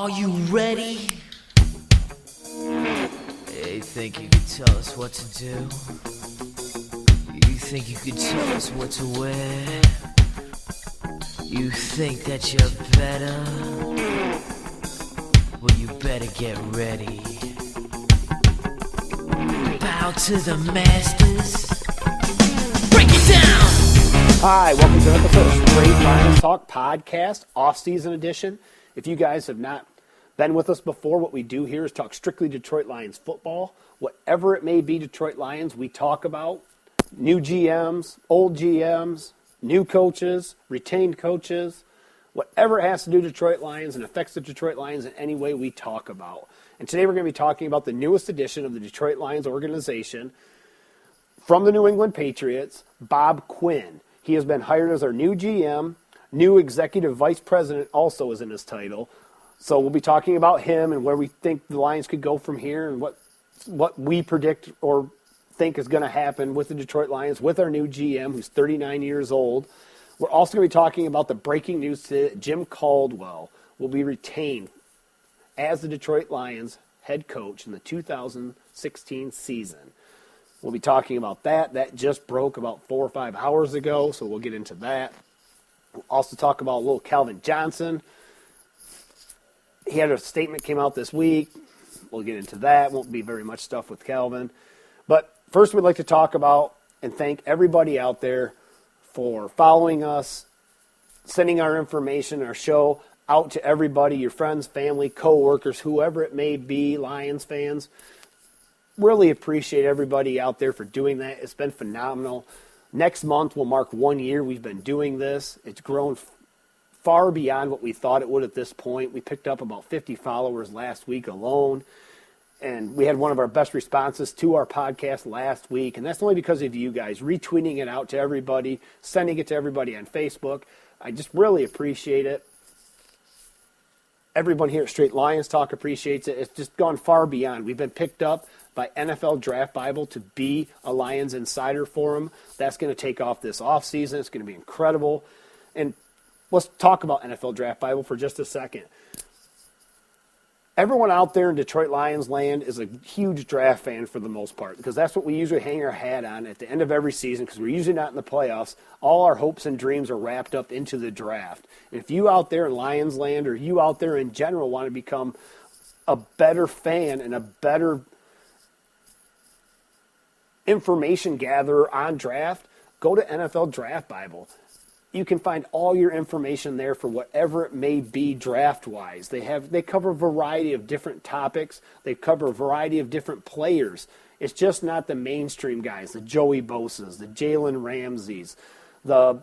Are you ready? Hey, think you could tell us what to do? You think you could tell us what to wear? You think that you're better? Well, you better get ready. Bow to the masters. Break it down! Hi, welcome to an episode of Straight Lions Talk Podcast, off-season edition. If you guys have not been with us before, what we do here is talk strictly Detroit Lions football. Whatever it may be Detroit Lions, we talk about new GMs, old GMs, new coaches, retained coaches, whatever it has to do with Detroit Lions and affects the Detroit Lions in any way we talk about. And today we're going to be talking about the newest edition of the Detroit Lions organization from the New England Patriots, Bob Quinn. He has been hired as our new GM. New executive vice president also is in his title. So we'll be talking about him and where we think the Lions could go from here and what we predict or think is going to happen with the Detroit Lions with our new GM, who's 39 years old. We're also going to be talking about the breaking news today that Jim Caldwell will be retained as the Detroit Lions head coach in the 2016 season. We'll be talking about that. That just broke about 4 or 5 hours ago, so we'll get into that. We'll also talk about a little Calvin Johnson. He had a statement came out this week. We'll get into that. Won't be very much stuff with Calvin. But first we'd like to talk about and thank everybody out there for following us, sending our information, our show out to everybody, your friends, family, co-workers, whoever it may be, Lions fans. Really appreciate everybody out there for doing that. It's been phenomenal. Next month will mark 1 year we've been doing this. It's grown far beyond what we thought it would at this point. We picked up about 50 followers last week alone. And we had one of our best responses to our podcast last week. And that's only because of you guys retweeting it out to everybody, sending it to everybody on Facebook. I just really appreciate it. Everyone here at Straight Lions Talk appreciates it. It's just gone far beyond. We've been picked up by NFL Draft Bible to be a Lions insider for them. That's going to take off this offseason. It's going to be incredible. And let's talk about NFL Draft Bible for just a second. Everyone out there in Detroit Lions land is a huge draft fan for the most part because that's what we usually hang our hat on at the end of every season because we're usually not in the playoffs. All our hopes and dreams are wrapped up into the draft. And if you out there in Lions land or you out there in general want to become a better fan and a better information gatherer on draft, go to NFL Draft Bible. You can find all your information there for whatever it may be draft-wise. They cover a variety of different topics. They cover a variety of different players. It's just not the mainstream guys, the Joey Bosa's, the Jalen Ramseys, the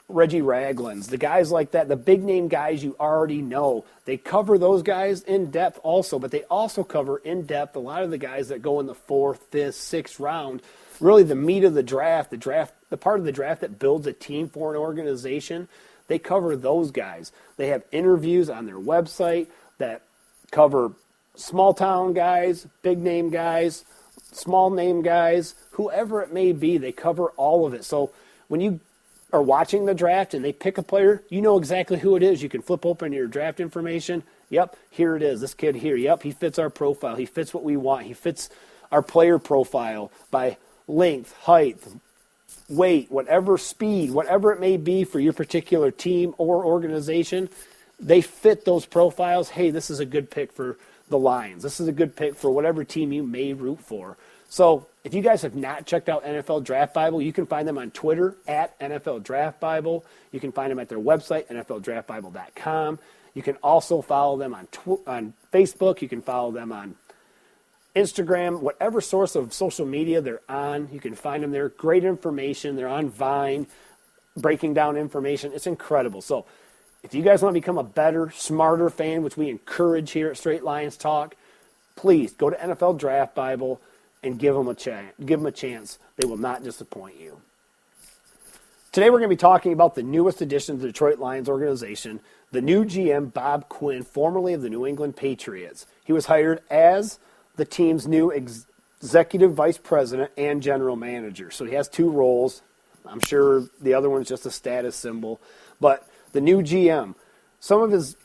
Reggie Raglins, the guys like that, the big-name guys you already know. They cover those guys in depth also, but they also cover in depth a lot of the guys that go in the 4th, 5th, 6th round. Really the meat of the draft, the part of the draft that builds a team for an organization, they cover those guys. They have interviews on their website that cover small-town guys, big-name guys, small-name guys, whoever it may be, they cover all of it. So when you are watching the draft and they pick a player, you know exactly who it is. You can flip open your draft information. Yep, here it is, this kid here. Yep, he fits our profile. He fits what we want. He fits our player profile by length, height, weight, whatever speed, whatever it may be for your particular team or organization, they fit those profiles. Hey, this is a good pick for the Lions. This is a good pick for whatever team you may root for. So if you guys have not checked out NFL Draft Bible, you can find them on Twitter at NFL Draft Bible. You can find them at their website, NFLDraftBible.com. You can also follow them on Facebook. You can follow them on Instagram, whatever source of social media they're on, you can find them there. Great information. They're on Vine, breaking down information. It's incredible. So if you guys want to become a better, smarter fan, which we encourage here at Straight Lions Talk, please go to NFL Draft Bible and give them a chance. They will not disappoint you. Today we're going to be talking about the newest addition to the Detroit Lions organization, the new GM Bob Quinn, formerly of the New England Patriots. He was hired as the team's new executive vice president and general manager. So he has 2 roles. I'm sure the other one's just a status symbol. But the new GM, some of his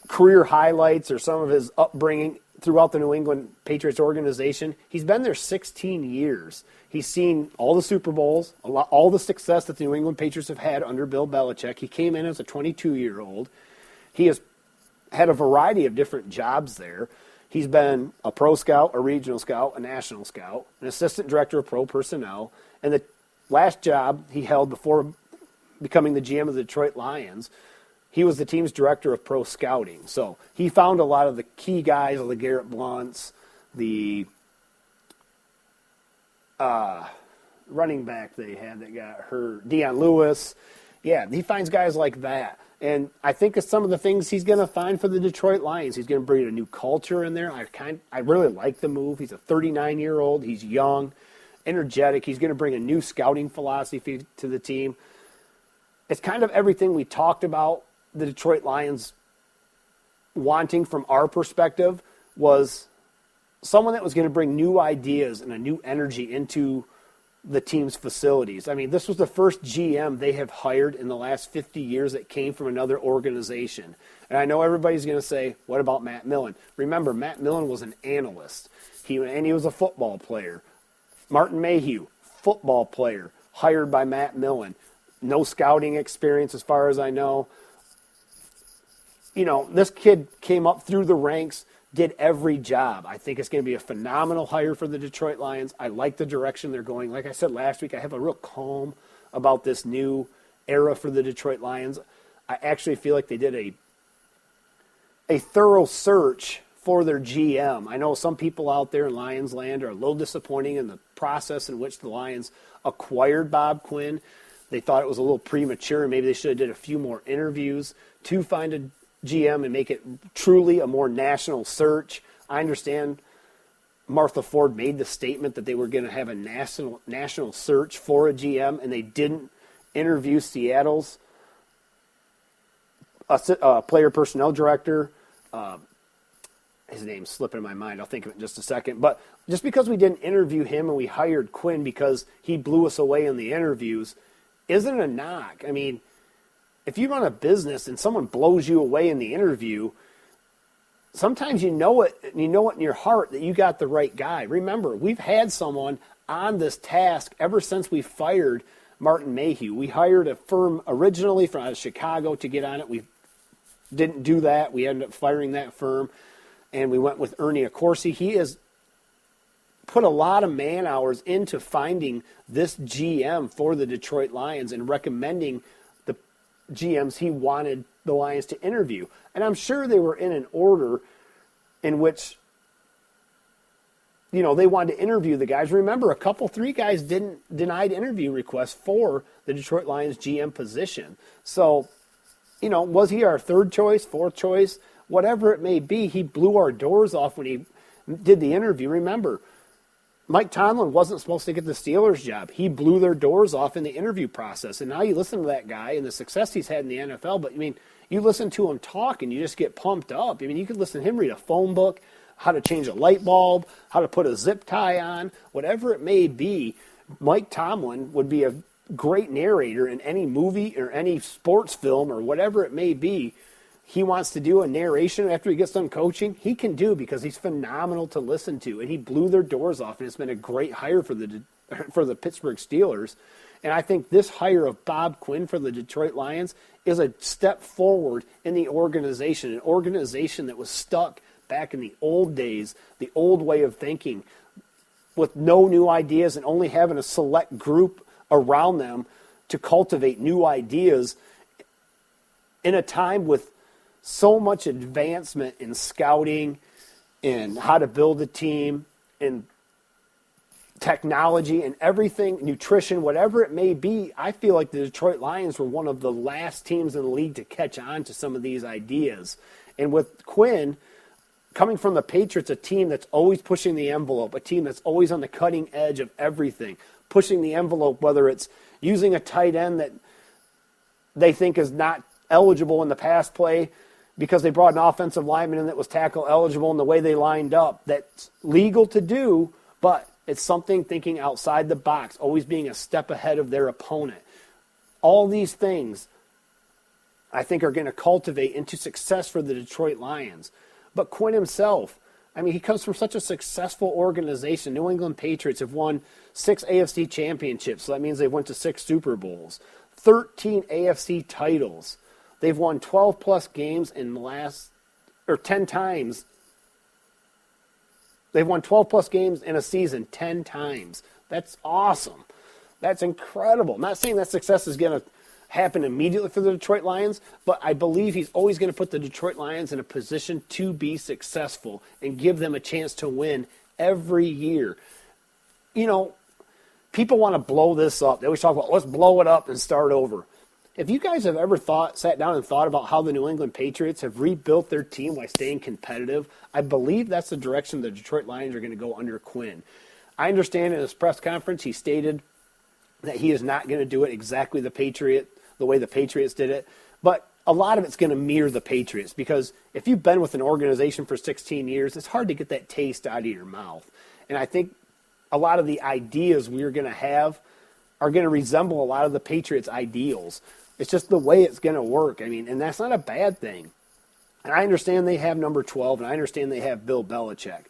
career highlights or some of his upbringing throughout the New England Patriots organization, he's been there 16 years. He's seen all the Super Bowls, all the success that the New England Patriots have had under Bill Belichick. He came in as a 22-year-old. He has had a variety of different jobs there. He's been a pro scout, a regional scout, a national scout, an assistant director of pro personnel, and the last job he held before becoming the GM of the Detroit Lions, he was the team's director of pro scouting. So he found a lot of the key guys, the Garrett Blunts, the running back they had that got hurt, Deion Lewis. Yeah, he finds guys like that. And I think it's some of the things he's going to find for the Detroit Lions. He's going to bring a new culture in there. I really like the move. He's a 39-year-old. He's young, energetic. He's going to bring a new scouting philosophy to the team. It's kind of everything we talked about the Detroit Lions wanting from our perspective was someone that was going to bring new ideas and a new energy into the team's facilities. I mean, this was the first GM they have hired in the last 50 years that came from another organization. And I know everybody's going to say, what about Matt Millen? Remember, Matt Millen was an analyst. He was a football player. Martin Mayhew, football player, hired by Matt Millen. No scouting experience as far as I know. You know, this kid came up through the ranks, did every job. I think it's going to be a phenomenal hire for the Detroit Lions. I like the direction they're going. Like I said last week, I have a real calm about this new era for the Detroit Lions. I actually feel like they did a thorough search for their GM. I know some people out there in Lions land are a little disappointing in the process in which the Lions acquired Bob Quinn. They thought it was a little premature. Maybe they should have did a few more interviews to find a GM and make it truly a more national search. I understand Martha Ford made the statement that they were going to have a national search for a GM, and they didn't interview Seattle's player personnel director. His name's slipping in my mind. I'll think of it in just a second. But just because we didn't interview him and we hired Quinn because he blew us away in the interviews isn't a knock. I mean, if you run a business and someone blows you away in the interview, sometimes you know it in your heart that you got the right guy. Remember, we've had someone on this task ever since we fired Martin Mayhew. We hired a firm originally from out of Chicago to get on it. We didn't do that. We ended up firing that firm, and we went with Ernie Accorsi. He has put a lot of man hours into finding this GM for the Detroit Lions and recommending the GMs he wanted the Lions to interview. And I'm sure they were in an order in which, you know, they wanted to interview the guys. Remember, three guys denied interview requests for the Detroit Lions GM position. So, you know, was he our third choice, fourth choice? Whatever it may be, he blew our doors off when he did the interview. Remember, Mike Tomlin wasn't supposed to get the Steelers job. He blew their doors off in the interview process. And now you listen to that guy and the success he's had in the NFL, but, I mean, you listen to him talk and you just get pumped up. I mean, you could listen to him read a phone book, how to change a light bulb, how to put a zip tie on, whatever it may be. Mike Tomlin would be a great narrator in any movie or any sports film or whatever it may be. He wants to do a narration after he gets done coaching, he can do because he's phenomenal to listen to. And he blew their doors off, and it's been a great hire for the Pittsburgh Steelers. And I think this hire of Bob Quinn for the Detroit Lions is a step forward in the organization, an organization that was stuck back in the old days, the old way of thinking, with no new ideas and only having a select group around them to cultivate new ideas in a time with so much advancement in scouting, in how to build a team, in technology and everything, nutrition, whatever it may be. I feel like the Detroit Lions were one of the last teams in the league to catch on to some of these ideas. And with Quinn coming from the Patriots, a team that's always pushing the envelope, a team that's always on the cutting edge of everything, pushing the envelope, whether it's using a tight end that they think is not eligible in the pass play, because they brought an offensive lineman in that was tackle eligible in the way they lined up. That's legal to do, but it's something thinking outside the box, always being a step ahead of their opponent. All these things I think are going to cultivate into success for the Detroit Lions. But Quinn himself, I mean, he comes from such a successful organization. New England Patriots have won 6 AFC championships, so that means they went to 6 Super Bowls, 13 AFC titles. They've won 12-plus games in the last, or 10 times. They've won 12-plus games in a season 10 times. That's awesome. That's incredible. I'm not saying that success is going to happen immediately for the Detroit Lions, but I believe he's always going to put the Detroit Lions in a position to be successful and give them a chance to win every year. You know, people want to blow this up. They always talk about, let's blow it up and start over. If you guys have ever sat down and thought about how the New England Patriots have rebuilt their team while staying competitive, I believe that's the direction the Detroit Lions are going to go under Quinn. I understand in his press conference he stated that he is not going to do it exactly the way the Patriots did it, but a lot of it's going to mirror the Patriots, because if you've been with an organization for 16 years, it's hard to get that taste out of your mouth. And I think a lot of the ideas we're going to have are going to resemble a lot of the Patriots' ideals. It's just the way it's going to work. I mean, and that's not a bad thing. And I understand they have number 12, and I understand they have Bill Belichick.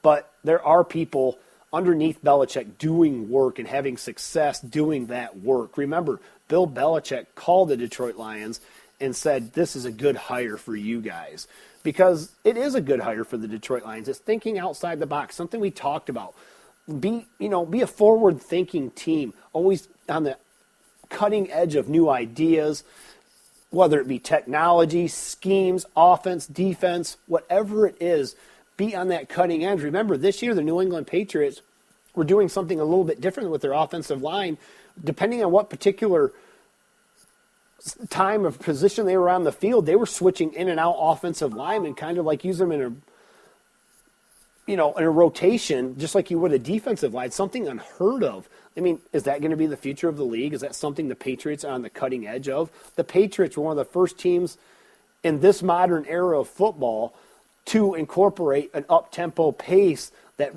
But there are people underneath Belichick doing work and having success doing that work. Remember, Bill Belichick called the Detroit Lions and said, this is a good hire for you guys. Because it is a good hire for the Detroit Lions. It's thinking outside the box, something we talked about. Be a forward-thinking team, always on the cutting edge of new ideas, whether it be technology, schemes, offense, defense, whatever it is, be on that cutting edge. Remember, this year the New England Patriots were doing something a little bit different with their offensive line. Depending on what particular time of position they were on the field, they were switching in and out offensive linemen, kind of like using them in a rotation, just like you would a defensive line, something unheard of. I mean, is that going to be the future of the league? Is that something the Patriots are on the cutting edge of? The Patriots were one of the first teams in this modern era of football to incorporate an up-tempo pace that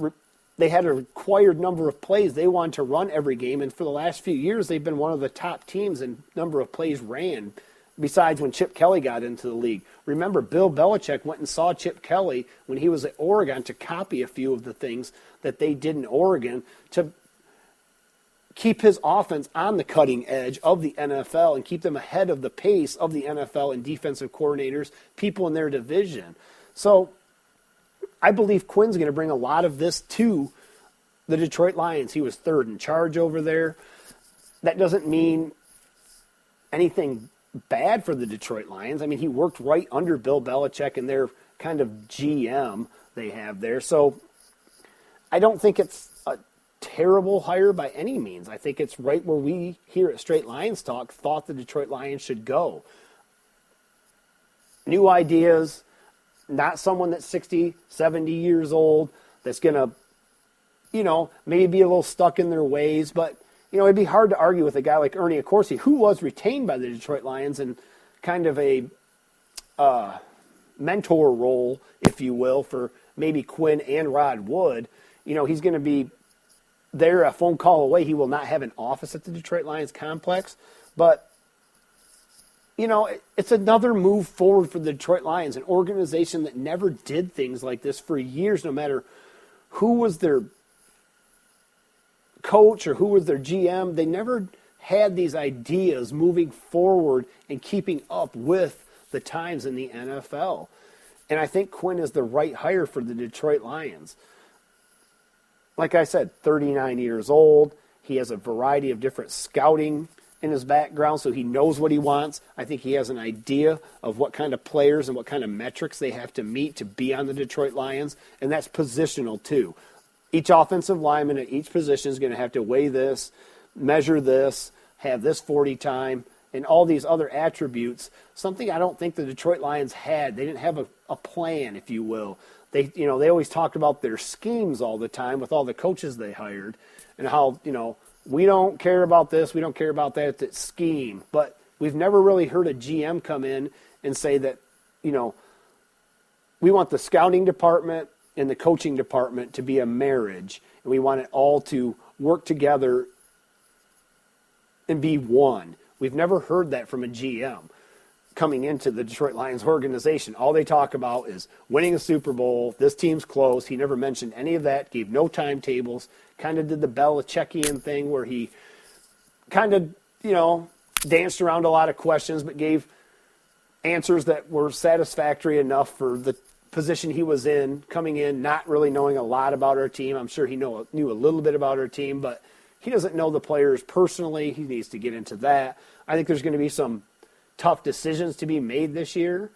they had a required number of plays they wanted to run every game. And for the last few years, they've been one of the top teams in number of plays ran, besides when Chip Kelly got into the league. Remember, Bill Belichick went and saw Chip Kelly when he was at Oregon to copy a few of the things that they did in Oregon to keep his offense on the cutting edge of the NFL and keep them ahead of the pace of the NFL and defensive coordinators, people in their division. So I believe Quinn's going to bring a lot of this to the Detroit Lions. He was third in charge over there. That doesn't mean anything bad for the Detroit Lions. I mean, he worked right under Bill Belichick and their kind of GM they have there. So I don't think it's a terrible hire by any means. I think it's right where we here at Straight Lions Talk thought the Detroit Lions should go. New ideas, not someone that's 60, 70 years old that's going to, maybe be a little stuck in their ways, but it'd be hard to argue with a guy like Ernie Accorsi, who was retained by the Detroit Lions in kind of a mentor role, if you will, for maybe Quinn and Rod Wood. He's going to be there a phone call away. He will not have an office at the Detroit Lions complex, but it's another move forward for the Detroit Lions, an organization that never did things like this for years, no matter who was their coach or who was their GM. They never had these ideas moving forward and keeping up with the times in the NFL. And I think Quinn is the right hire for the Detroit Lions. Like I said, 39 years old. He has a variety of different scouting in his background, so he knows what he wants. I think he has an idea of what kind of players and what kind of metrics they have to meet to be on the Detroit Lions, and that's positional too. Each offensive lineman at each position is going to have to weigh this, measure this, have this 40 time, and all these other attributes, something I don't think the Detroit Lions had. They didn't have a plan, if you will. They always talked about their schemes all the time with all the coaches they hired and how, we don't care about this, we don't care about that, it's scheme. But we've never really heard a GM come in and say that, we want the scouting department and the coaching department to be a marriage, and we want it all to work together and be one. We've never heard that from a GM. coming into the Detroit Lions organization. All they talk about is winning a Super Bowl. This team's close. He never mentioned any of that, gave no timetables, kind of did the Belichickian thing where he kind of, danced around a lot of questions but gave answers that were satisfactory enough for the position he was in, coming in, not really knowing a lot about our team. I'm sure he knew a little bit about our team, but he doesn't know the players personally. He needs to get into that. I think there's going to be some tough decisions to be made this year.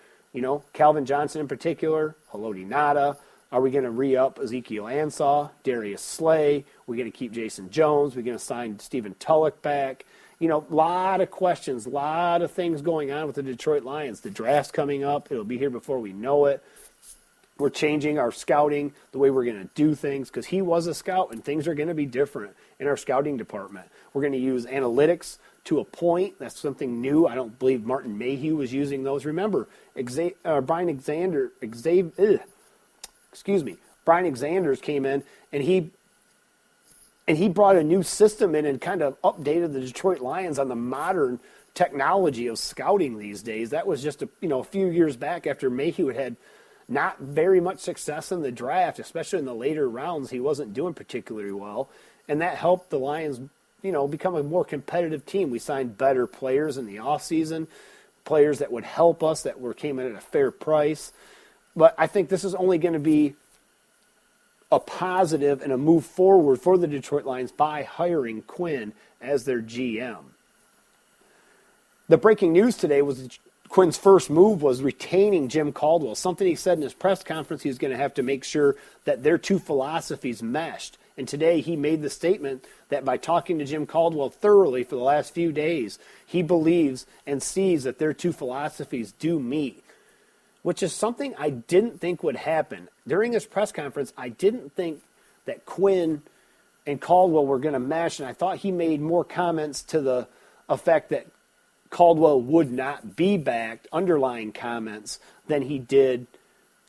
Calvin Johnson in particular, Haloti Ngata. Are we going to re-up Ezekiel Ansah, Darius Slay? We're going to keep Jason Jones. We're going to sign Stephen Tulloch back. A lot of questions, a lot of things going on with the Detroit Lions. The draft's coming up. It'll be here before we know it. We're changing our scouting, the way we're going to do things, because he was a scout, and things are going to be different in our scouting department. We're going to use analytics to a point. That's something new. I don't believe Martin Mayhew was using those. Remember, Brian Xanders came in, and he brought a new system in and kind of updated the Detroit Lions on the modern technology of scouting these days. That was just a few years back after Mayhew had not very much success in the draft, especially in the later rounds. He wasn't doing particularly well, and that helped the Lions, become a more competitive team. We signed better players in the offseason, players that would help us, that came in at a fair price. But I think this is only going to be a positive and a move forward for the Detroit Lions by hiring Quinn as their GM. The breaking news today was Quinn's first move was retaining Jim Caldwell. Something he said in his press conference, he was going to have to make sure that their two philosophies meshed. And today he made the statement that by talking to Jim Caldwell thoroughly for the last few days, he believes and sees that their two philosophies do meet, which is something I didn't think would happen. During his press conference, I didn't think that Quinn and Caldwell were going to mesh, and I thought he made more comments to the effect that Caldwell would not be back, underlying comments, than he did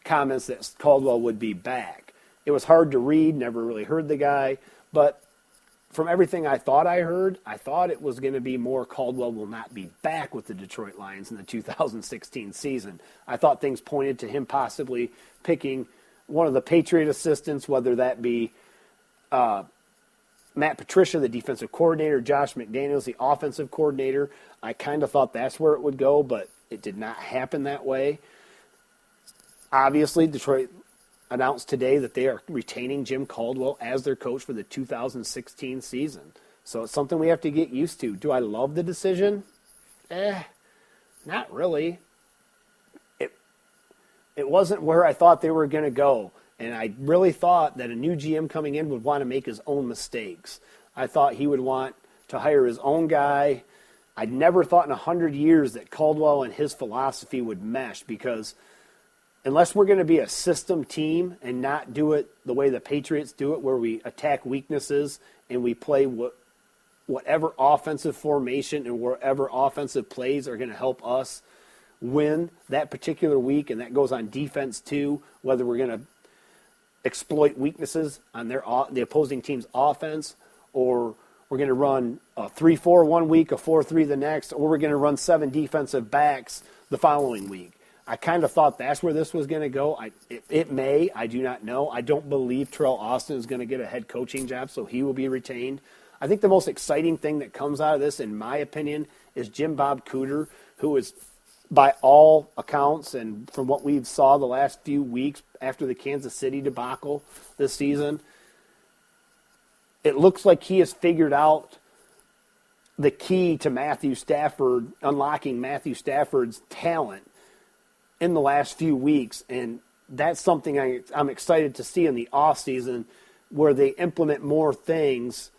comments that Caldwell would be back. It was hard to read, never really heard the guy, but from everything I thought I heard, I thought it was going to be more Caldwell will not be back with the Detroit Lions in the 2016 season. I thought things pointed to him possibly picking one of the Patriot assistants, whether that be Matt Patricia, the defensive coordinator, Josh McDaniels, the offensive coordinator. I kind of thought that's where it would go, but it did not happen that way. Obviously, Detroit announced today that they are retaining Jim Caldwell as their coach for the 2016 season. So it's something we have to get used to. Do I love the decision? Not really. It wasn't where I thought they were going to go. And I really thought that a new GM coming in would want to make his own mistakes. I thought he would want to hire his own guy. I never thought in 100 years that Caldwell and his philosophy would mesh, because unless we're going to be a system team and not do it the way the Patriots do it, where we attack weaknesses and we play whatever offensive formation and wherever offensive plays are going to help us win that particular week, and that goes on defense too, whether we're going to exploit weaknesses on the opposing team's offense, or we're going to run a 3-4 one week, a 4-3 the next, or we're going to run 7 defensive backs the following week. I kind of thought that's where this was going to go. It may. I do not know. I don't believe Terrell Austin is going to get a head coaching job, so he will be retained. I think the most exciting thing that comes out of this, in my opinion, is Jim Bob Cooter, who is, by all accounts, and from what we've saw the last few weeks after the Kansas City debacle this season, it looks like he has figured out the key to Matthew Stafford, unlocking Matthew Stafford's talent in the last few weeks. And that's something I'm excited to see in the offseason, where they implement more things,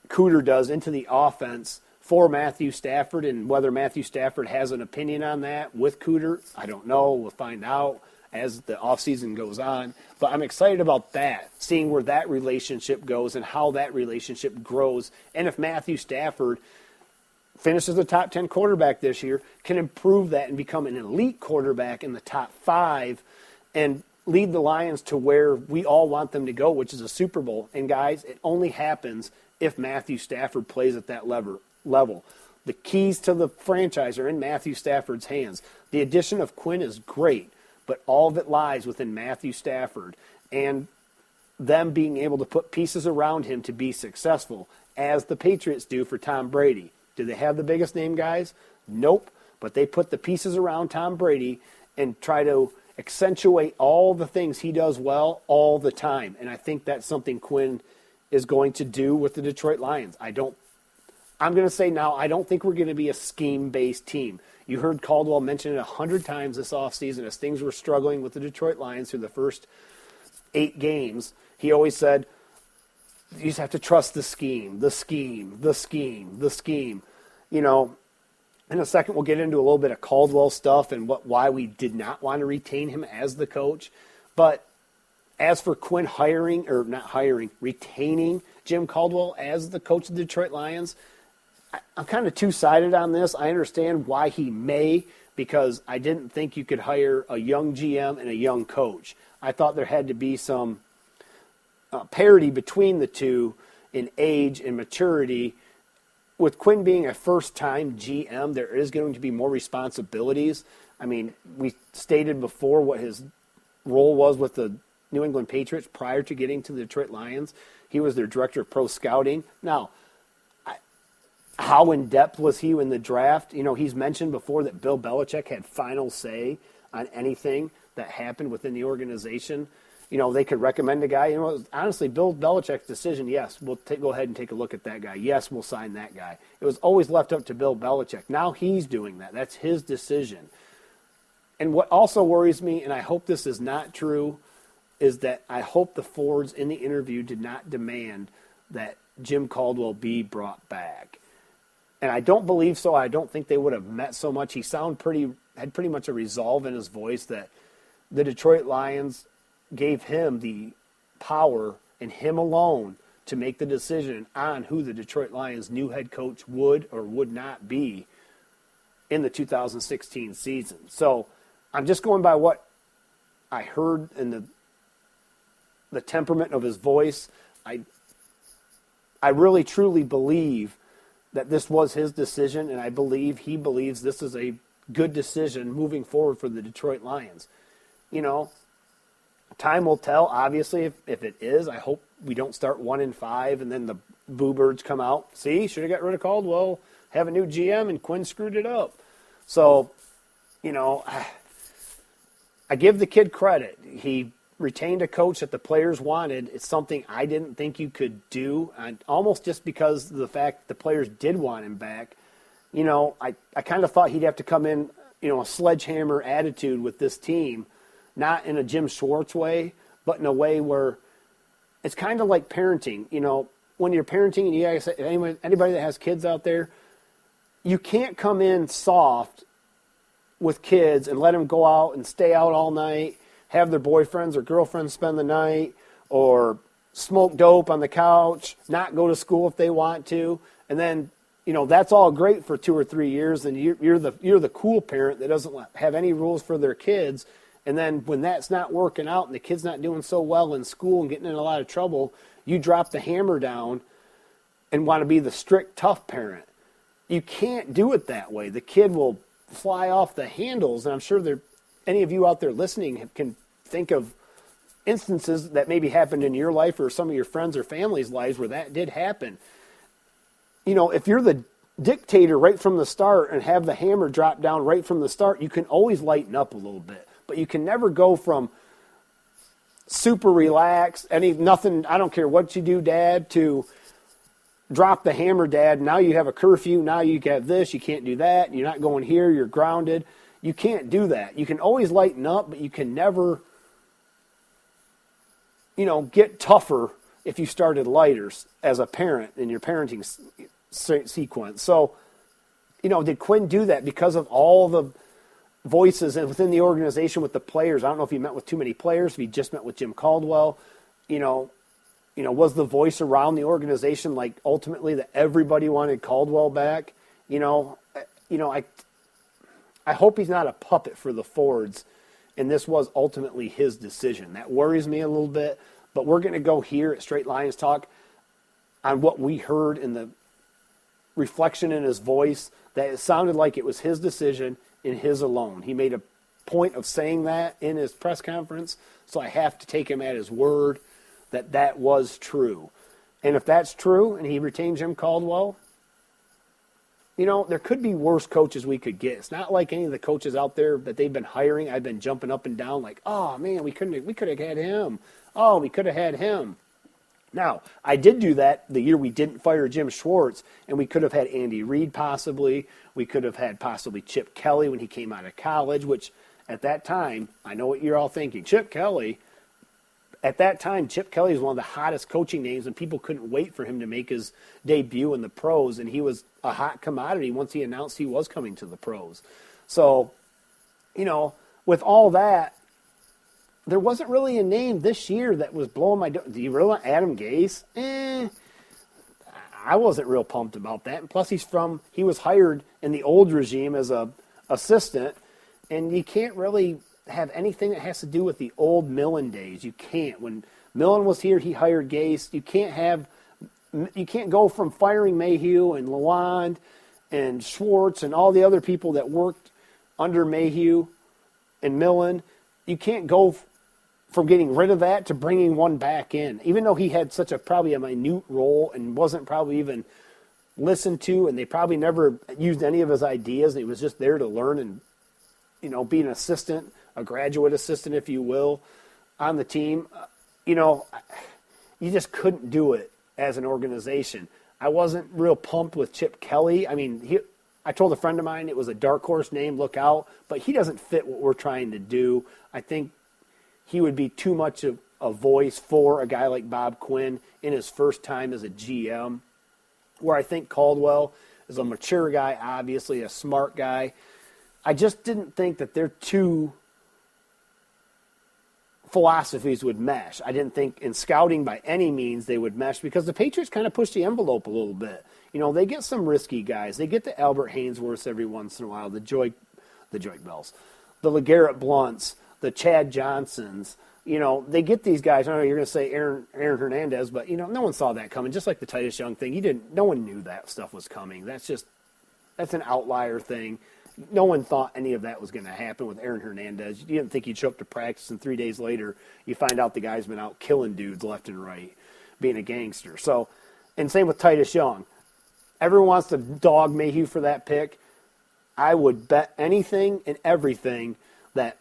Cooter does, into the offense for Matthew Stafford. And whether Matthew Stafford has an opinion on that with Cooter, I don't know. We'll find out as the offseason goes on. But I'm excited about that, seeing where that relationship goes and how that relationship grows. And if Matthew Stafford finishes a top 10 quarterback this year, can improve that and become an elite quarterback in the top 5 and lead the Lions to where we all want them to go, which is a Super Bowl. And guys, it only happens if Matthew Stafford plays at that level. The keys to the franchise are in Matthew Stafford's hands. The addition of Quinn is great, but all of it lies within Matthew Stafford and them being able to put pieces around him to be successful, as the Patriots do for Tom Brady. Do they have the biggest name guys? Nope. But they put the pieces around Tom Brady and try to accentuate all the things he does well all the time. And I think that's something Quinn is going to do with the Detroit Lions. I'm going to say now, I don't think we're going to be a scheme-based team. You heard Caldwell mention it 100 times this offseason as things were struggling with the Detroit Lions through the first 8 games. He always said, you just have to trust the scheme, the scheme, the scheme, the scheme. You know, in a second we'll get into a little bit of Caldwell stuff and why we did not want to retain him as the coach. But as for Quinn retaining Jim Caldwell as the coach of the Detroit Lions, I'm kind of two-sided on this. I understand why he may, because I didn't think you could hire a young GM and a young coach. I thought there had to be some parity between the two in age and maturity. With Quinn being a first-time GM, there is going to be more responsibilities. I mean, we stated before what his role was with the New England Patriots prior to getting to the Detroit Lions. He was their director of pro scouting. Now, how in-depth was he in the draft? You know, he's mentioned before that Bill Belichick had final say on anything that happened within the organization. You know, they could recommend a guy. You know, honestly, Bill Belichick's decision, yes, we'll go ahead and take a look at that guy. Yes, we'll sign that guy. It was always left up to Bill Belichick. Now he's doing that. That's his decision. And what also worries me, and I hope this is not true, is that I hope the Fords in the interview did not demand that Jim Caldwell be brought back. And I don't believe so. I don't think they would have met so much. He had pretty much a resolve in his voice that the Detroit Lions gave him the power and him alone to make the decision on who the Detroit Lions' new head coach would or would not be in the 2016 season. So I'm just going by what I heard in the temperament of his voice. I really truly believe that this was his decision, and I believe he believes this is a good decision moving forward for the Detroit Lions. You know, time will tell, obviously, if it is. I hope we don't start 1-5 and then the boo birds come out. See, should have got rid of Caldwell, have a new GM, and Quinn screwed it up. So, you know, I give the kid credit. He retained a coach that the players wanted. It's something I didn't think you could do, and almost just because of the fact the players did want him back. You know, I kind of thought he'd have to come in, you know, a sledgehammer attitude with this team, not in a Jim Schwartz way, but in a way where it's kind of like parenting. You know, when you're parenting, and you guys, anybody that has kids out there, you can't come in soft with kids and let them go out and stay out all night, have their boyfriends or girlfriends spend the night, or smoke dope on the couch, not go to school if they want to, and then, you know, that's all great for 2 or 3 years, and you're the cool parent that doesn't have any rules for their kids, and then when that's not working out and the kid's not doing so well in school and getting in a lot of trouble, you drop the hammer down and want to be the strict, tough parent. You can't do it that way. The kid will fly off the handles, and I'm sure any of you out there listening can think of instances that maybe happened in your life or some of your friends or family's lives where that did happen. You know, if you're the dictator right from the start and have the hammer drop down right from the start, you can always lighten up a little bit. But you can never go from super relaxed, nothing, I don't care what you do, Dad, to drop the hammer, Dad. Now you have a curfew. Now you have this. You can't do that. You're not going here. You're grounded. You can't do that. You can always lighten up, but you can never, you know, get tougher if you started lighter as a parent in your parenting sequence. So, you know, did Quinn do that because of all the voices within the organization with the players? I don't know if he met with too many players, if he just met with Jim Caldwell. You know, was the voice around the organization like ultimately that everybody wanted Caldwell back? I hope he's not a puppet for the Fords, and this was ultimately his decision. That worries me a little bit, but we're going to go here at Straight Lions Talk on what we heard in the reflection in his voice that it sounded like it was his decision and his alone. He made a point of saying that in his press conference, so I have to take him at his word that that was true. And if that's true and he retained Jim Caldwell, there could be worse coaches we could get. It's not like any of the coaches out there that they've been hiring. I've been jumping up and down like, oh, man, we could have had him. Oh, we could have had him. Now, I did do that the year we didn't fire Jim Schwartz, and we could have had Andy Reid possibly. We could have had possibly Chip Kelly when he came out of college, which at that time, I know what you're all thinking. Chip Kelly. At that time, Chip Kelly was one of the hottest coaching names, and people couldn't wait for him to make his debut in the pros, and he was a hot commodity once he announced he was coming to the pros. So, with all that, there wasn't really a name this year that was blowing my... Do you really want Adam Gase? I wasn't real pumped about that. And plus, he was hired in the old regime as a assistant, and you can't really have anything that has to do with the old Millen days. You can't. When Millen was here, he hired Gase. You can't go from firing Mayhew and Lalonde and Schwartz and all the other people that worked under Mayhew and Millen. You can't go from getting rid of that to bringing one back in, even though he had probably a minute role and wasn't probably even listened to, and they probably never used any of his ideas. And he was just there to learn and be an assistant, a graduate assistant, if you will, on the team. You just couldn't do it as an organization. I wasn't real pumped with Chip Kelly. I mean, I told a friend of mine it was a dark horse name, look out, but he doesn't fit what we're trying to do. I think he would be too much of a voice for a guy like Bob Quinn in his first time as a GM, where I think Caldwell is a mature guy, obviously a smart guy. I just didn't think that their two philosophies would mesh. I didn't think in scouting by any means they would mesh because the Patriots kind of push the envelope a little bit. They get some risky guys. They get the Albert Haynesworths every once in a while, the Joy Bells, the LeGarrette Blunts, the Chad Johnsons. They get these guys. I know you're going to say Aaron Hernandez, but no one saw that coming. Just like the Titus Young thing, no one knew that stuff was coming. That's an outlier thing. No one thought any of that was going to happen with Aaron Hernandez. You didn't think he'd show up to practice, and 3 days later, you find out the guy's been out killing dudes left and right, being a gangster. So, and same with Titus Young. Everyone wants to dog Mayhew for that pick. I would bet anything and everything that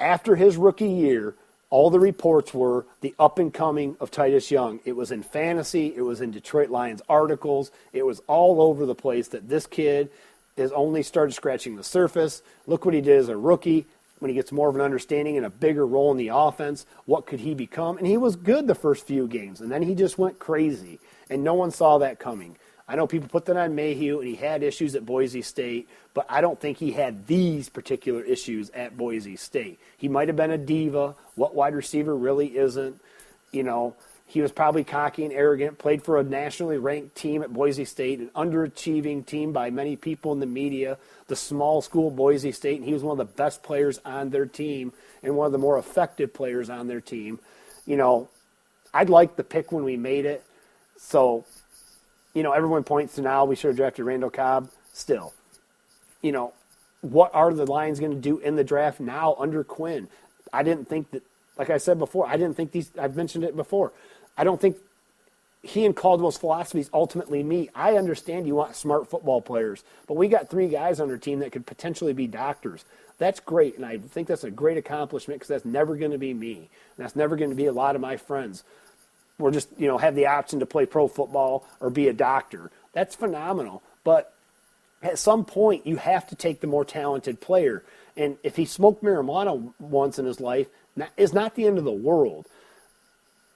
after his rookie year, all the reports were the up-and-coming of Titus Young. It was in fantasy. It was in Detroit Lions articles. It was all over the place that this kid has only started scratching the surface. Look what he did as a rookie. When he gets more of an understanding and a bigger role in the offense, what could he become? And he was good the first few games, and then he just went crazy, and no one saw that coming. I know people put that on Mayhew, and he had issues at Boise State, but I don't think he had these particular issues at Boise State. He might have been a diva. What wide receiver really isn't? He was probably cocky and arrogant, played for a nationally ranked team at Boise State, an underachieving team by many people in the media, the small school Boise State, and he was one of the best players on their team and one of the more effective players on their team. I'd like the pick when we made it. So, everyone points to now we should have drafted Randall Cobb. Still, what are the Lions going to do in the draft now under Quinn? I didn't think that, like I said before, I've mentioned it before. I don't think he and Caldwell's philosophies ultimately meet. I understand you want smart football players, but we got 3 guys on our team that could potentially be doctors. That's great, and I think that's a great accomplishment because that's never going to be me. And that's never going to be a lot of my friends. We're just, have the option to play pro football or be a doctor. That's phenomenal. But at some point, you have to take the more talented player. And if he smoked marijuana once in his life, it's not the end of the world.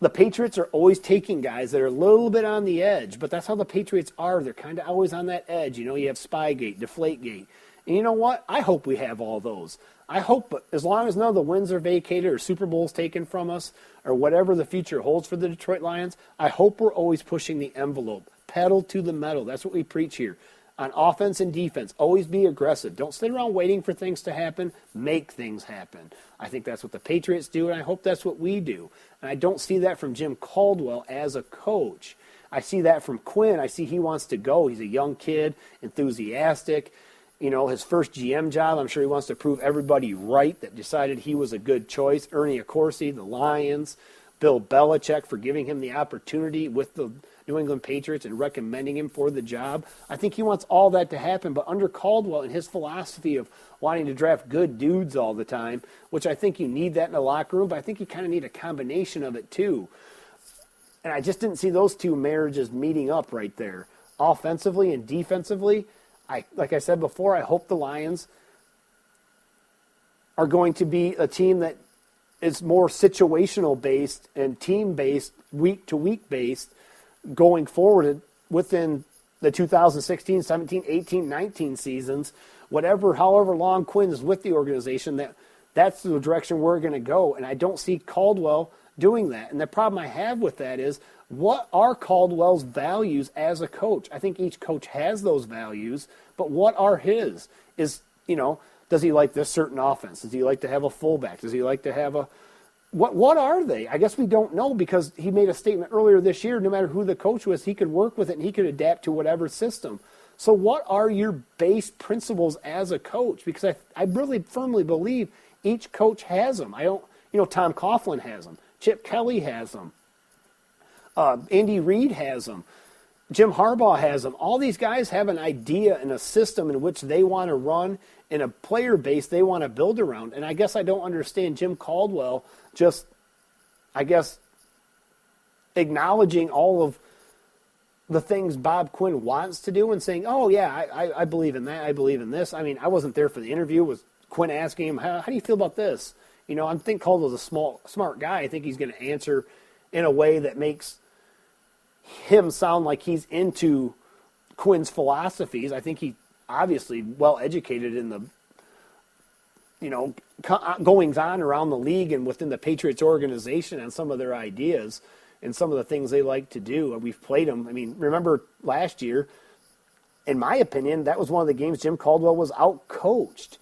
The Patriots are always taking guys that are a little bit on the edge, but that's how the Patriots are. They're kind of always on that edge. You have Spygate, Deflategate. And you know what? I hope we have all those. I hope, but as long as none of the wins are vacated or Super Bowls taken from us or whatever the future holds for the Detroit Lions, I hope we're always pushing the envelope, pedal to the metal. That's what we preach here. On offense and defense, always be aggressive. Don't sit around waiting for things to happen. Make things happen. I think that's what the Patriots do, and I hope that's what we do. And I don't see that from Jim Caldwell as a coach. I see that from Quinn. I see he wants to go. He's a young kid, enthusiastic. His first GM job, I'm sure he wants to prove everybody right that decided he was a good choice. Ernie Accorsi, the Lions, Bill Belichick for giving him the opportunity with the New England Patriots and recommending him for the job. I think he wants all that to happen, but under Caldwell and his philosophy of wanting to draft good dudes all the time, which I think you need that in the locker room, but I think you kind of need a combination of it too. And I just didn't see those two marriages meeting up right there. Offensively and defensively, like I said before, I hope the Lions are going to be a team that is more situational based and team based, week to week based, going forward within the 2016, 17, 18, 19 seasons, however long Quinn is with the organization, that's the direction we're going to go. And I don't see Caldwell doing that. And the problem I have with that is, what are Caldwell's values as a coach? I think each coach has those values, but what are his? Does he like this certain offense? Does he like to have a fullback? Does he like to have a... What are they? I guess we don't know, because he made a statement earlier this year, no matter who the coach was, he could work with it and he could adapt to whatever system. So what are your base principles as a coach? Because I really firmly believe each coach has them. Tom Coughlin has them. Chip Kelly has them. Andy Reid has them. Jim Harbaugh has them. All these guys have an idea and a system in which they want to run and a player base they want to build around. And I guess I don't understand Jim Caldwell just, acknowledging all of the things Bob Quinn wants to do and saying, oh, yeah, I believe in that. I believe in this. I mean, I wasn't there for the interview. Was Quinn asking him, how do you feel about this? I think Caldwell's a smart guy. I think he's going to answer in a way that makes him sound like he's into Quinn's philosophies. I think he obviously well educated in the goings on around the league and within the Patriots organization and some of their ideas and some of the things they like to do. We've played them. I mean, remember last year, in my opinion, that was one of the games Jim Caldwell was out-coached.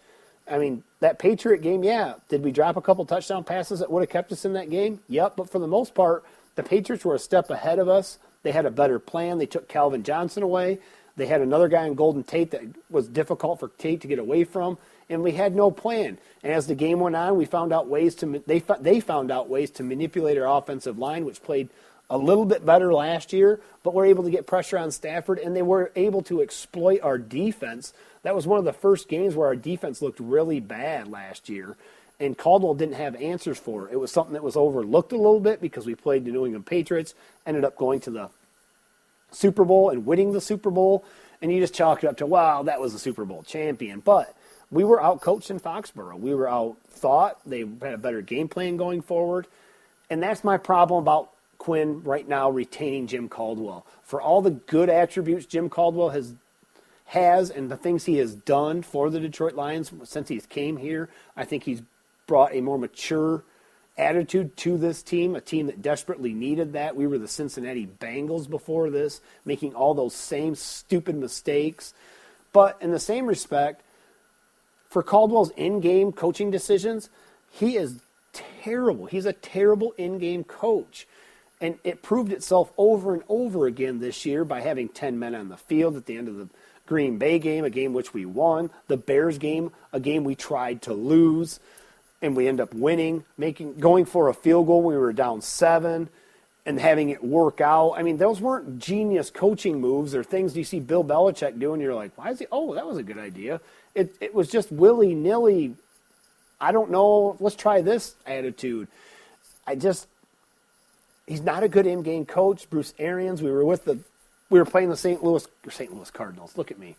I mean, that Patriot game, yeah. Did we drop a couple touchdown passes that would have kept us in that game? Yep, but for the most part, the Patriots were a step ahead of us. They had a better plan. They took Calvin Johnson away. They had another guy in Golden Tate that was difficult for Tate to get away from, and we had no plan. And as the game went on, we found out ways to they found out ways to manipulate our offensive line, which played a little bit better last year, but were able to get pressure on Stafford, and they were able to exploit our defense. That was one of the first games where our defense looked really bad last year, and Caldwell didn't have answers for it. It was something that was overlooked a little bit because we played the New England Patriots, ended up going to the Super Bowl and winning the Super Bowl, and you just chalk it up to, wow, that was a Super Bowl champion. But we were out-coached in Foxborough. We were out-thought. They had a better game plan going forward, and that's my problem about Quinn right now retaining Jim Caldwell. For all the good attributes Jim Caldwell has and the things he has done for the Detroit Lions since he came here, I think he's brought a more mature attitude to this team, a team that desperately needed that. We were the Cincinnati Bengals before this, making all those same stupid mistakes. But in the same respect, for Caldwell's in-game coaching decisions, he is terrible. He's a terrible in-game coach. And it proved itself over and over again this year by having 10 men on the field at the end of the Green Bay game, a game which we won. The Bears game, a game we tried to lose, and we end up winning, going for a field goal when we were down 7 and having it work out. I mean, those weren't genius coaching moves or things you see Bill Belichick doing. You're like, why is he? Oh, that was a good idea. It was just willy-nilly, I don't know, let's try this attitude. He's not a good in-game coach. Bruce Arians, we were playing the St. Louis Cardinals. Look at me.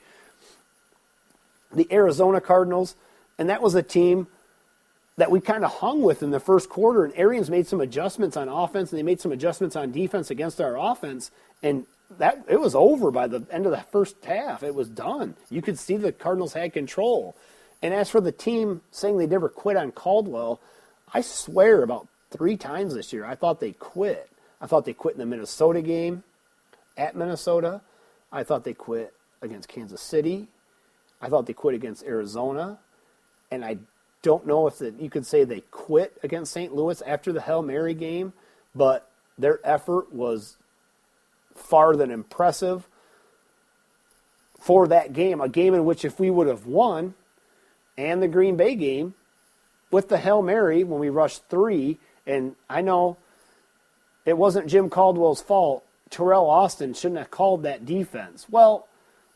The Arizona Cardinals, and that was a team that we kind of hung with in the first quarter, and Arians made some adjustments on offense, and they made some adjustments on defense against our offense, and it was over by the end of the first half. It was done. You could see the Cardinals had control. And as for the team saying they never quit on Caldwell, I swear about 3 times this year I thought they quit. I thought they quit in the Minnesota game at Minnesota. I thought they quit against Kansas City. I thought they quit against Arizona. And I don't know if you could say they quit against St. Louis after the Hail Mary game, but their effort was far than impressive for that game, a game in which if we would have won, and the Green Bay game, with the Hail Mary when we rushed 3, and I know it wasn't Jim Caldwell's fault, Terrell Austin shouldn't have called that defense. Well,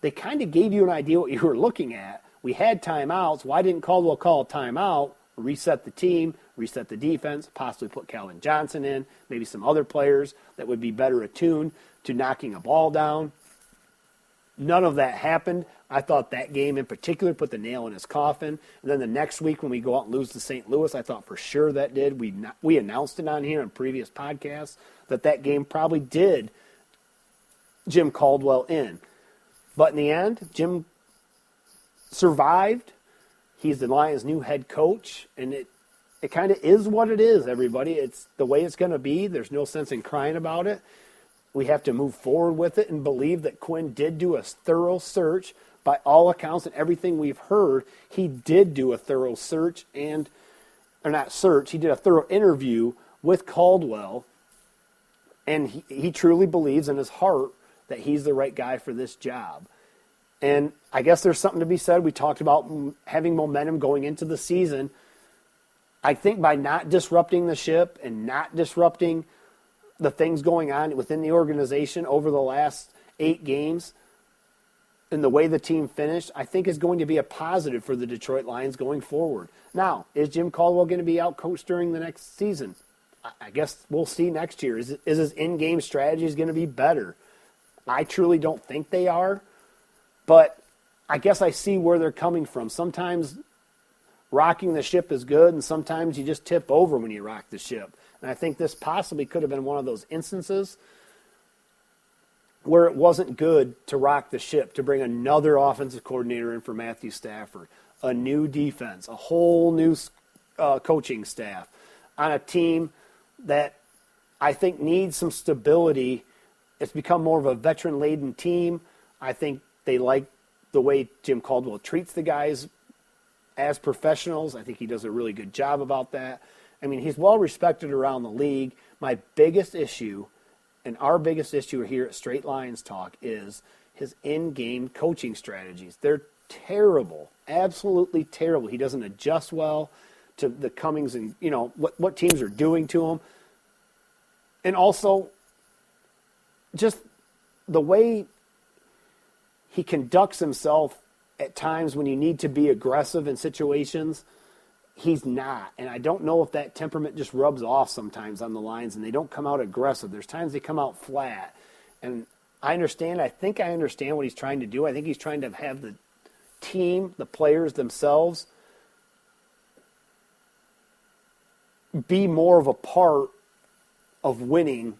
they kind of gave you an idea what you were looking at. We had timeouts. Why didn't Caldwell call a timeout, reset the team, reset the defense, possibly put Calvin Johnson in, maybe some other players that would be better attuned to knocking a ball down? None of that happened. I thought that game in particular put the nail in his coffin. And then the next week when we go out and lose to St. Louis, I thought for sure that did. We announced it on here in previous podcasts that game probably did Jim Caldwell in. But in the end, Jim survived. He's the Lions' new head coach, and it kind of is what it is, everybody. It's the way it's going to be. There's no sense in crying about it. We have to move forward with it and believe that Quinn did do a thorough search. By all accounts and everything we've heard, he did do a thorough search he did a thorough interview with Caldwell, and he truly believes in his heart that he's the right guy for this job. And I guess there's something to be said. We talked about having momentum going into the season. I think by not disrupting the ship and not disrupting the things going on within the organization over the last 8 games and the way the team finished, I think is going to be a positive for the Detroit Lions going forward. Now, is Jim Caldwell going to be outcoached during the next season? I guess we'll see next year. Is his in-game strategies going to be better? I truly don't think they are, but I guess I see where they're coming from. Sometimes rocking the ship is good, and sometimes you just tip over when you rock the ship. And I think this possibly could have been one of those instances where it wasn't good to rock the ship, to bring another offensive coordinator in for Matthew Stafford, a new defense, a whole new coaching staff on a team that I think needs some stability. It's become more of a veteran-laden team. I think they like the way Jim Caldwell treats the guys as professionals. I think he does a really good job about that. I mean, he's well-respected around the league. My biggest issue, and our biggest issue here at Straight Lions Talk, is his in-game coaching strategies. They're terrible, absolutely terrible. He doesn't adjust well to the comings and, what teams are doing to him. And also, just the way he conducts himself at times when you need to be aggressive in situations, he's not. And I don't know if that temperament just rubs off sometimes on the Lions and they don't come out aggressive. There's times they come out flat. And I think I understand what he's trying to do. I think he's trying to have the team, the players themselves, be more of a part of winning,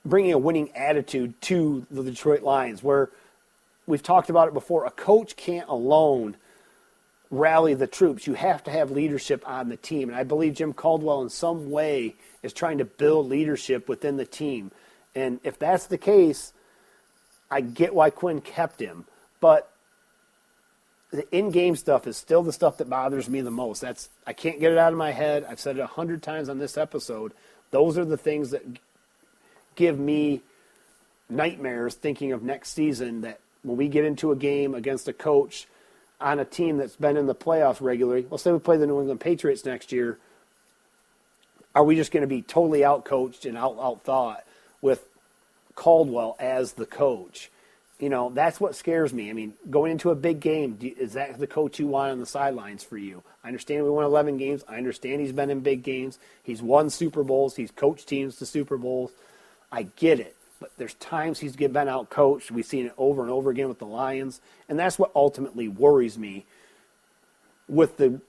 bringing a winning attitude to the Detroit Lions, where we've talked about it before. A coach can't alone rally the troops. You have to have leadership on the team. And I believe Jim Caldwell in some way is trying to build leadership within the team. And if that's the case, I get why Quinn kept him. But the in-game stuff is still the stuff that bothers me the most. I can't get it out of my head. I've said it 100 times on this episode. Those are the things that give me nightmares thinking of next season, that when we get into a game against a coach on a team that's been in the playoffs regularly, let's say we play the New England Patriots next year, are we just going to be totally out-coached and out-thought with Caldwell as the coach? That's what scares me. I mean, going into a big game, is that the coach you want on the sidelines for you? I understand we won 11 games. I understand he's been in big games. He's won Super Bowls. He's coached teams to Super Bowls. I get it. But there's times he's been out-coached. We've seen it over and over again with the Lions. And that's what ultimately worries me with the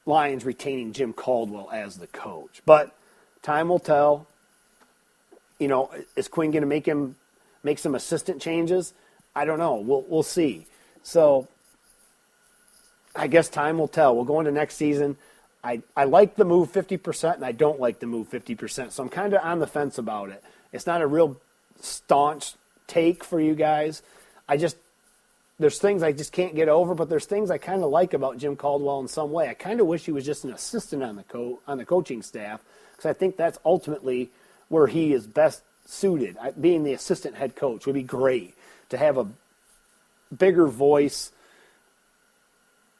Lions retaining Jim Caldwell as the coach. But time will tell. Is Quinn going to make some assistant changes? I don't know. We'll see. So I guess time will tell. We'll go into next season. I like the move 50%, and I don't like the move 50%. So I'm kind of on the fence about it. It's not a real staunch take for you guys. There's things I just can't get over, but there's things I kind of like about Jim Caldwell in some way. I kind of wish he was just an assistant on the coaching staff, because I think that's ultimately where he is best suited. Being the assistant head coach would be great, to have a bigger voice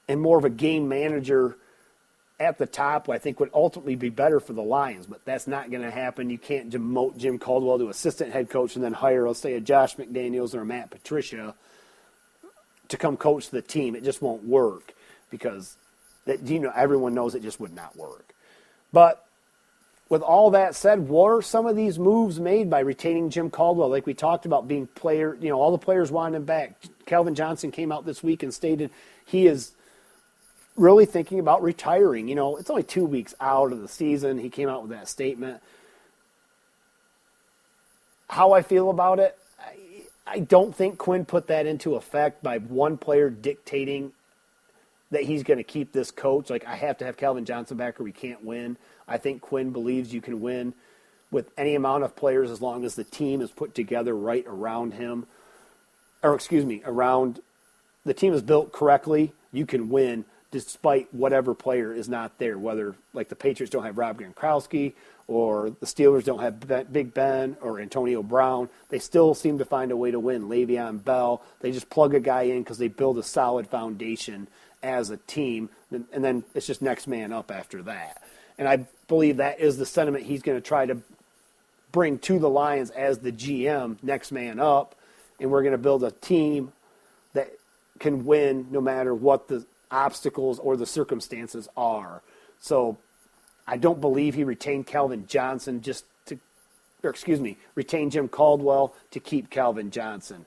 and more of a game manager at the top, I think would ultimately be better for the Lions. But that's not going to happen. You can't demote Jim Caldwell to assistant head coach and then hire, let's say, a Josh McDaniels or a Matt Patricia to come coach the team. It just won't work, because everyone knows it just would not work. But with all that said, were some of these moves made by retaining Jim Caldwell, like we talked about, being all the players wanted him back? Calvin Johnson came out this week and stated he is really thinking about retiring. It's only 2 weeks out of the season. He came out with that statement. How I feel about it, I don't think Quinn put that into effect by one player dictating that he's going to keep this coach. Like, I have to have Calvin Johnson back or we can't win. I think Quinn believes you can win with any amount of players as long as the team is put together right around him. Around the team is built correctly. You can win despite whatever player is not there, whether, like, the Patriots don't have Rob Gronkowski or the Steelers don't have Big Ben or Antonio Brown. They still seem to find a way to win. Le'Veon Bell, they just plug a guy in because they build a solid foundation as a team, and then it's just next man up after that. And I believe that is the sentiment he's going to try to bring to the Lions as the GM, next man up, and we're going to build a team that can win no matter what the obstacles or the circumstances are. So I don't believe he retained retained Jim Caldwell to keep Calvin Johnson.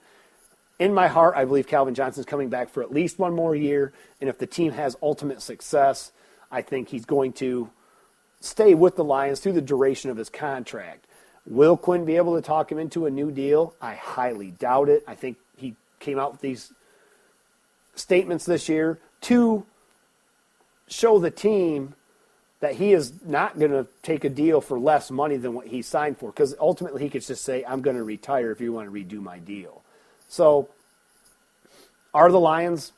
In my heart, I believe Calvin Johnson's coming back for at least one more year, and if the team has ultimate success, I think he's going to stay with the Lions through the duration of his contract. Will Quinn be able to talk him into a new deal? I highly doubt it. I think he came out with these statements this year to show the team that he is not going to take a deal for less money than what he signed for, because ultimately he could just say, I'm going to retire if you want to redo my deal. So are the Lions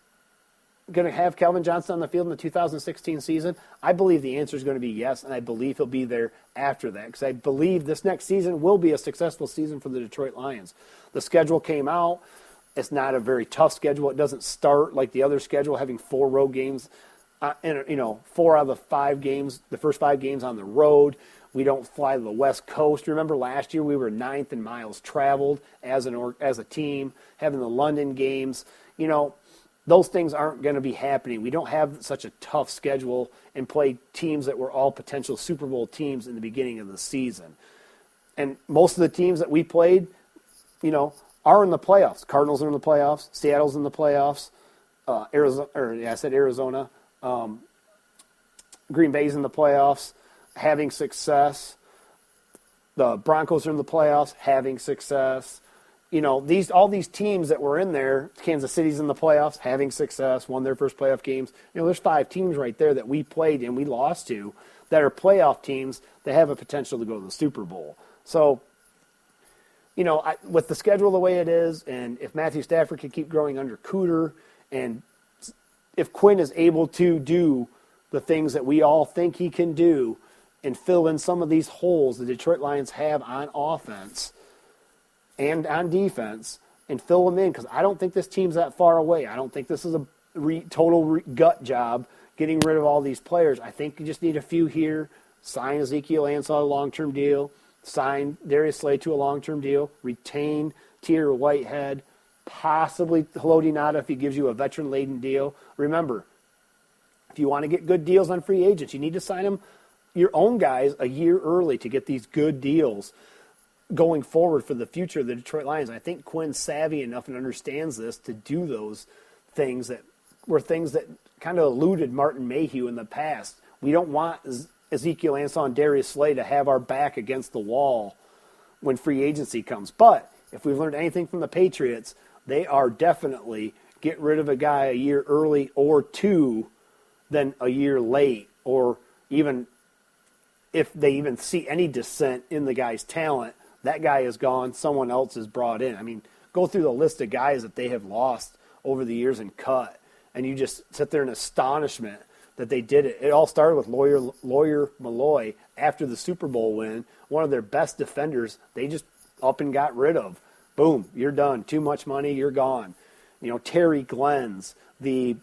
going to have Calvin Johnson on the field in the 2016 season? I believe the answer is going to be yes, and I believe he'll be there after that, because I believe this next season will be a successful season for the Detroit Lions. The schedule came out. It's not a very tough schedule. It doesn't start like the other schedule, having 4 road games, 4 out of the 5 games, the first 5 games on the road. We don't fly to the West Coast. Remember last year we were 9th in miles traveled as a team, having the London games. Those things aren't going to be happening. We don't have such a tough schedule and play teams that were all potential Super Bowl teams in the beginning of the season. And most of the teams that we played, are in the playoffs. Cardinals are in the playoffs. Seattle's in the playoffs. Arizona. Green Bay's in the playoffs, having success. The Broncos are in the playoffs, having success. All these teams that were in there, Kansas City's in the playoffs, having success, won their first playoff games. There's 5 teams right there that we played and we lost to that are playoff teams that have a potential to go to the Super Bowl. So, with the schedule the way it is, and if Matthew Stafford can keep growing under Cooter, and if Quinn is able to do the things that we all think he can do and fill in some of these holes the Detroit Lions have on offense and on defense and fill them in, because I don't think this team's that far away. I don't think this is a total gut job getting rid of all these players. I think you just need a few here, sign Ezekiel Ansah a long-term deal, sign Darius Slay to a long-term deal, retain Tier Whitehead, possibly Haloti Ngata if he gives you a veteran-laden deal. Remember, if you want to get good deals on free agents, you need to sign them, your own guys, a year early to get these good deals going forward for the future of the Detroit Lions. I think Quinn's savvy enough and understands this to do those things that were things that kind of eluded Martin Mayhew in the past. We don't want Ezekiel Ansah and Darius Slay to have our back against the wall when free agency comes. But if we've learned anything from the Patriots, they are definitely get rid of a guy a year early or 2 than a year late, or even if they even see any dissent in the guy's talent, that guy is gone, someone else is brought in. I mean, go through the list of guys that they have lost over the years and cut, and you just sit there in astonishment that they did it. It all started with Lawyer Malloy after the Super Bowl win, one of their best defenders. They just up and got rid of. Boom, you're done. Too much money, you're gone. Terry Glenn's, the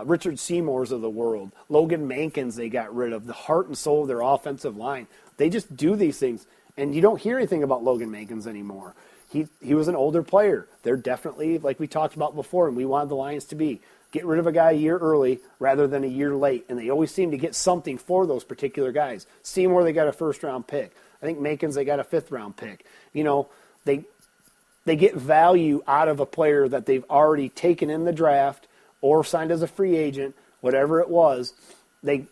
Richard Seymour's of the world, Logan Mankins they got rid of, the heart and soul of their offensive line. They just do these things, and you don't hear anything about Logan Mankins anymore. He was an older player. They're definitely, like we talked about before, and we wanted the Lions to be, get rid of a guy a year early rather than a year late, and they always seem to get something for those particular guys. Seymour, they got a first-round pick. I think Mankins, they got a fifth-round pick. They get value out of a player that they've already taken in the draft or signed as a free agent, whatever it was. They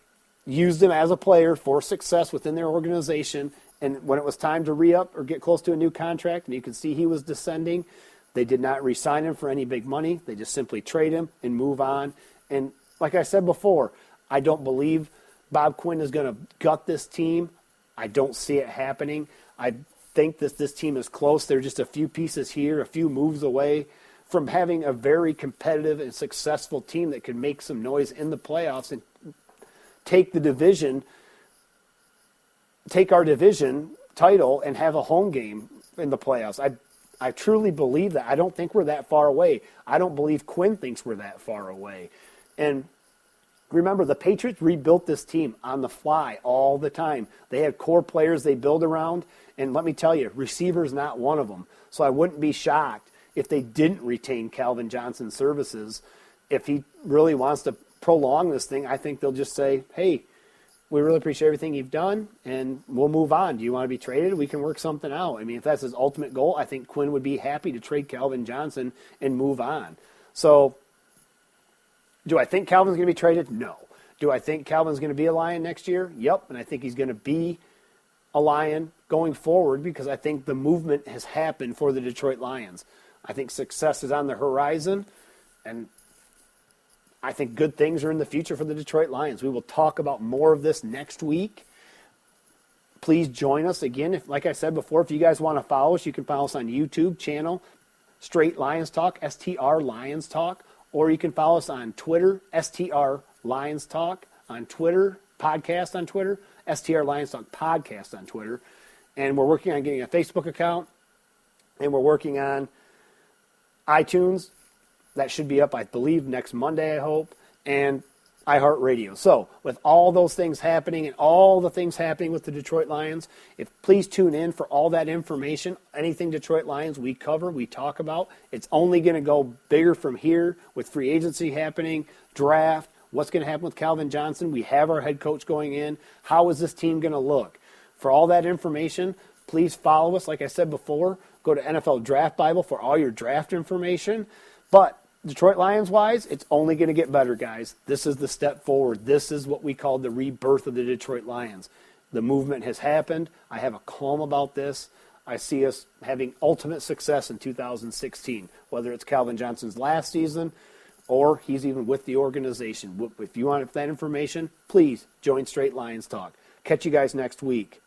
used him as a player for success within their organization, and when it was time to re-up or get close to a new contract, and you could see he was descending, they did not re-sign him for any big money. They just simply trade him and move on. And like I said before, I don't believe Bob Quinn is going to gut this team. I don't see it happening. I think that this team is close. They're just a few pieces here, a few moves away from having a very competitive and successful team that could make some noise in the playoffs and take our division title and have a home game in the playoffs. I truly believe that. I don't think we're that far away. I don't believe Quinn thinks we're that far away. And remember, the Patriots rebuilt this team on the fly all the time. They had core players they build around, and let me tell you, receiver's not one of them. So I wouldn't be shocked if they didn't retain Calvin Johnson's services. If he really wants to prolong this thing, I think they'll just say, hey, we really appreciate everything you've done, and we'll move on. Do you want to be traded? We can work something out. I mean, if that's his ultimate goal, I think Quinn would be happy to trade Calvin Johnson and move on. So do I think Calvin's going to be traded? No. Do I think Calvin's going to be a Lion next year? Yep, and I think he's going to be a Lion going forward because I think the movement has happened for the Detroit Lions. I think success is on the horizon, and I think good things are in the future for the Detroit Lions. We will talk about more of this next week. Please join us again. Like I said before, if you guys want to follow us, you can follow us on YouTube channel, Straight Lions Talk, STR Lions Talk, or you can follow us on Twitter, STR Lions Talk on Twitter, podcast on Twitter, STR Lions Talk podcast on Twitter. And we're working on getting a Facebook account, and we're working on iTunes. That should be up, I believe, next Monday, I hope, and iHeartRadio. So with all those things happening and all the things happening with the Detroit Lions, please tune in for all that information. Anything Detroit Lions we cover, we talk about. It's only going to go bigger from here with free agency happening, draft, what's going to happen with Calvin Johnson. We have our head coach going in. How is this team going to look? For all that information, please follow us. Like I said before, go to NFL Draft Bible for all your draft information. But Detroit Lions-wise, it's only going to get better, guys. This is the step forward. This is what we call the rebirth of the Detroit Lions. The movement has happened. I have a calm about this. I see us having ultimate success in 2016, whether it's Calvin Johnson's last season or he's even with the organization. If you want that information, please join Straight Lions Talk. Catch you guys next week.